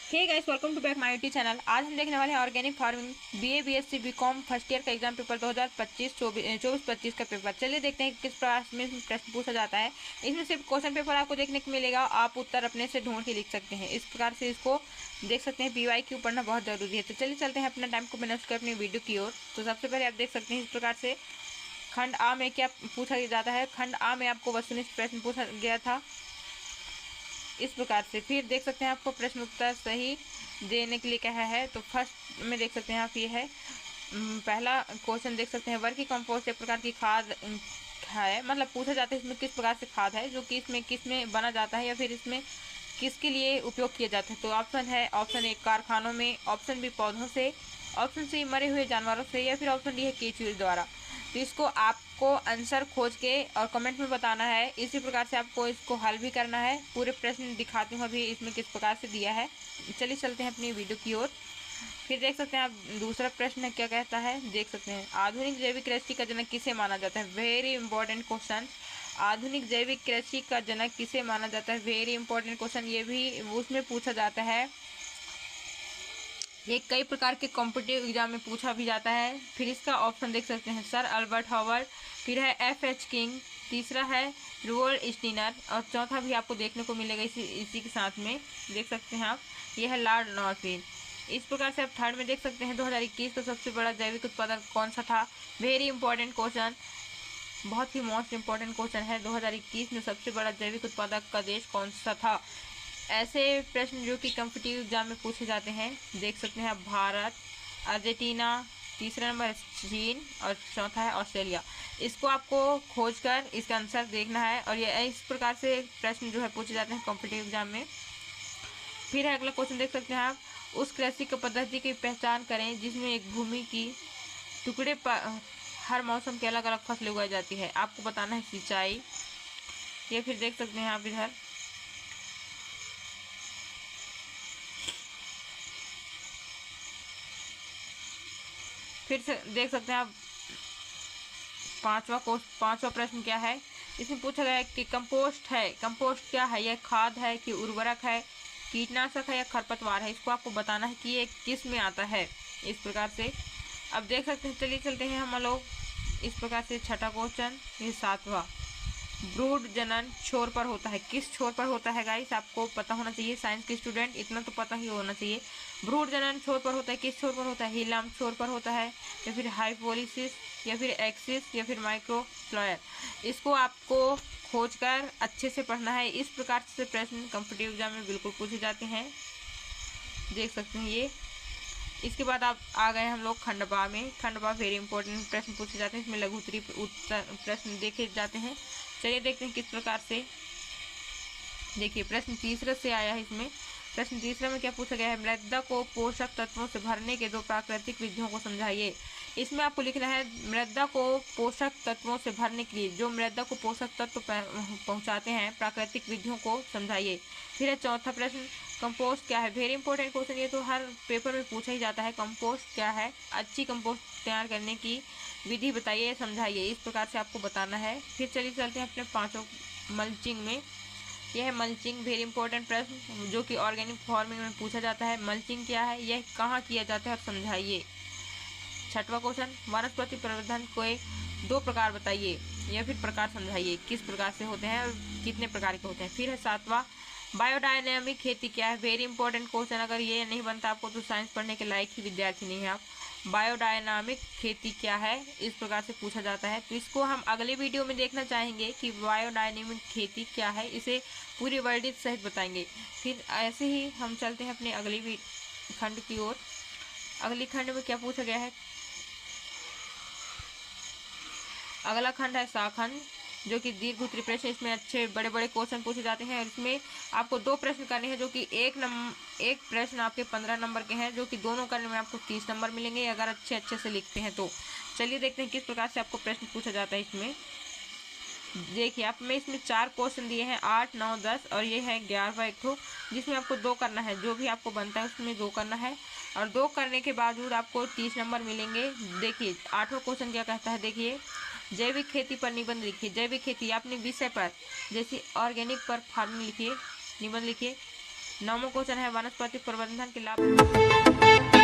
Hey guys, welcome to back my YouTube channel. आज हम देखने वाले हैं organic farming BA BSc BCom first year का एग्जाम पेपर 2025-24-25 का पेपर। चलिए देखते हैं किस प्रकार में इसमें प्रश्न पूछा जाता है। इसमें सिर्फ क्वेश्चन पेपर आपको देखने को मिलेगा, आप उत्तर अपने से ढूंढ के लिख सकते हैं। इस प्रकार से इसको देख सकते हैं। PYQ पढ़ना बहुत जरूरी है। तो चलिए चलते हैं अपना टाइम को मैनेज कर अपनी वीडियो की ओर। तो सबसे पहले आप देख सकते हैं इस प्रकार से खंड आ में क्या पूछा जाता है। खंड आ में आपको वस्तुनिष्ठ प्रश्न पूछा गया था इस प्रकार से। फिर देख सकते हैं आपको प्रश्न उत्तर सही देने के लिए कहा है। तो फर्स्ट में देख सकते हैं आप, ये है पहला क्वेश्चन। देख सकते हैं वर्मी कंपोस्ट एक प्रकार की खाद है, मतलब पूछा जाता है इसमें किस प्रकार से खाद है जो कि इसमें किस में बना जाता है या फिर इसमें किसके लिए उपयोग किया जाता है। तो ऑप्शन है, ऑप्शन ए कारखानों में, ऑप्शन बी पौधों से, ऑप्शन सी मरे हुए जानवरों से, या फिर ऑप्शन डी है केंचुए द्वारा। तो इसको आपको आंसर खोज के और कमेंट में बताना है। इसी प्रकार से आपको इसको हल भी करना है। पूरे प्रश्न दिखाती हूँ अभी इसमें किस प्रकार से दिया है। चलिए चलते हैं अपनी वीडियो की ओर। फिर देख सकते हैं आप दूसरा प्रश्न क्या कहता है। देख सकते हैं आधुनिक जैविक कृषि का जनक किसे माना जाता है। Very important question. आधुनिक जैविक कृषि का जनक किसे माना जाता है, वेरी इंपॉर्टेंट क्वेश्चन। ये भी उसमें पूछा जाता है। ये कई प्रकार के कॉम्पिटिटिव एग्जाम में पूछा भी जाता है। फिर इसका ऑप्शन देख सकते हैं सर अल्बर्ट हॉवर्ड, फिर है FH किंग, तीसरा है रूअल स्टीनर, और चौथा भी आपको देखने को मिलेगा इसी के साथ में। देख सकते हैं आप, ये है लॉर्ड नॉर्विन। इस प्रकार से आप थर्ड में देख सकते हैं 2021 का सबसे बड़ा जैविक उत्पादन कौन सा था। वेरी इंपॉर्टेंट क्वेश्चन, बहुत ही मोस्ट इंपॉर्टेंट क्वेश्चन है। 2021 में सबसे बड़ा जैविक उत्पादक का देश कौन सा था। ऐसे प्रश्न जो कि कॉम्पिटिटिव एग्जाम में पूछे जाते हैं। देख सकते हैं आप भारत, अर्जेंटीना, तीसरा नंबर चीन और चौथा है ऑस्ट्रेलिया। इसको आपको खोजकर इसका आंसर देखना है। और ये इस प्रकार से प्रश्न जो है पूछे जाते हैं कॉम्पिटिटिव एग्जाम में। फिर है अगला क्वेश्चन, देख सकते हैं आप उस कृषि की पद्धति की पहचान करें जिसमें एक भूमि की टुकड़े पर हर मौसम के अलग अलग फसलें उगाई जाती है। आपको बताना है सिंचाई। ये फिर देख सकते हैं आप इधर फिर से देख सकते हैं आप पांचवा प्रश्न क्या है। इसमें पूछा गया है कि कंपोस्ट है, कंपोस्ट क्या है, यह खाद है कि उर्वरक है, कीटनाशक है या खरपतवार है। इसको आपको बताना है कि ये किस में आता है। इस प्रकार से अब देख सकते हैं। चलिए चलते हैं हम लोग इस प्रकार से छठा क्वेश्चन, ये सातवां। ब्रूड जनन छोर पर होता है, किस छोर पर होता है गाइस, आपको पता होना चाहिए। साइंस के स्टूडेंट इतना तो पता ही होना चाहिए। ब्रूड जनन छोर पर होता है, किस छोर पर होता है, हीलम छोर पर होता है, या फिर हाइपोलिसिस, या फिर एक्सिस, या फिर माइक्रोफ्लोयर। इसको आपको खोजकर अच्छे से पढ़ना है। इस प्रकार से प्रश्न कॉम्पिटिटिव एग्जाम में बिल्कुल पूछे जाते हैं। देख सकते हैं ये। इसके बाद आप आ गए हम लोग खंडवा में। खंडवा वेरी इंपॉर्टेंट प्रश्न पूछे जाते हैं। इसमें लघु उत्तरीय प्रश्न देखे जाते हैं। चलिए देखते हैं किस प्रकार से। देखिए प्रश्न तीसरे से आया है इसमें। प्रश्न तीसरे में क्या पूछा गया है, मृदा को पोषक तत्वों से भरने के दो प्राकृतिक विधियों को समझाइए। इसमें आपको लिखना है मृदा को पोषक तत्वों से भरने के लिए जो मृदा को पोषक तत्व पहुंचाते हैं प्राकृतिक विधियों को समझाइए। फिर है चौथा प्रश्न, कंपोस्ट क्या है। वेरी इंपॉर्टेंट क्वेश्चन, ये तो हर पेपर में पूछा ही जाता है। कंपोस्ट क्या है, अच्छी कंपोस्ट तैयार करने की विधि बताइए, समझाइए। इस प्रकार से आपको बताना है। फिर चलिए चलते हैं अपने पांचों मल्चिंग में। यह है मल्चिंग, वेरी इंपॉर्टेंट प्रश्न जो कि ऑर्गेनिक फार्मिंग में पूछा जाता है। मल्चिंग क्या है, यह कहाँ किया जाता है और समझाइए। छठवां क्वेश्चन, वनस्पति प्रवर्धन के दो प्रकार बताइए या फिर प्रकार समझाइए, किस प्रकार से होते हैं और कितने प्रकार के होते हैं। फिर है सातवां, बायोडायनेमिक खेती क्या है। वेरी इंपॉर्टेंट क्वेश्चन, अगर ये नहीं बनता आपको तो साइंस पढ़ने के लायक ही विद्यार्थी नहीं है आप। बायोडायनामिक खेती क्या है, इस प्रकार से पूछा जाता है। तो इसको हम अगले वीडियो में देखना चाहेंगे कि बायोडायनेमिक खेती क्या है, इसे पूरी वर्णित सहित बताएंगे। फिर ऐसे ही हम चलते हैं अपने अगली खंड की ओर। अगली खंड में क्या पूछा गया है। अगला खंड है साखंड जो कि दीर्घ उत्तरीय प्रश्न। इसमें अच्छे बड़े बड़े क्वेश्चन पूछे जाते हैं और इसमें आपको दो प्रश्न करने हैं जो कि एक प्रश्न आपके 15 नंबर के हैं, जो कि दोनों करने में आपको 30 नंबर मिलेंगे अगर अच्छे से लिखते हैं तो। चलिए देखते हैं किस प्रकार से आपको प्रश्न पूछा जाता है इसमें। देखिए आप में इसमें 4 क्वेश्चन दिए हैं, 8, 9, 10 और ये है 11वां एक ठो, जिसमें आपको 2 करना है। जो भी आपको बनता है उसमें 2 करना है और 2 करने के बावजूद आपको 30 नंबर मिलेंगे। देखिए 8वां क्वेश्चन क्या कहता है। देखिए जैविक खेती पर निबंध लिखिए। जैविक खेती अपने विषय पर जैसे ऑर्गेनिक पर फार्मिंग लिखिए, निबंध लिखिए। 9वां क्वेश्चन है वनस्पति प्रबंधन के लाभ।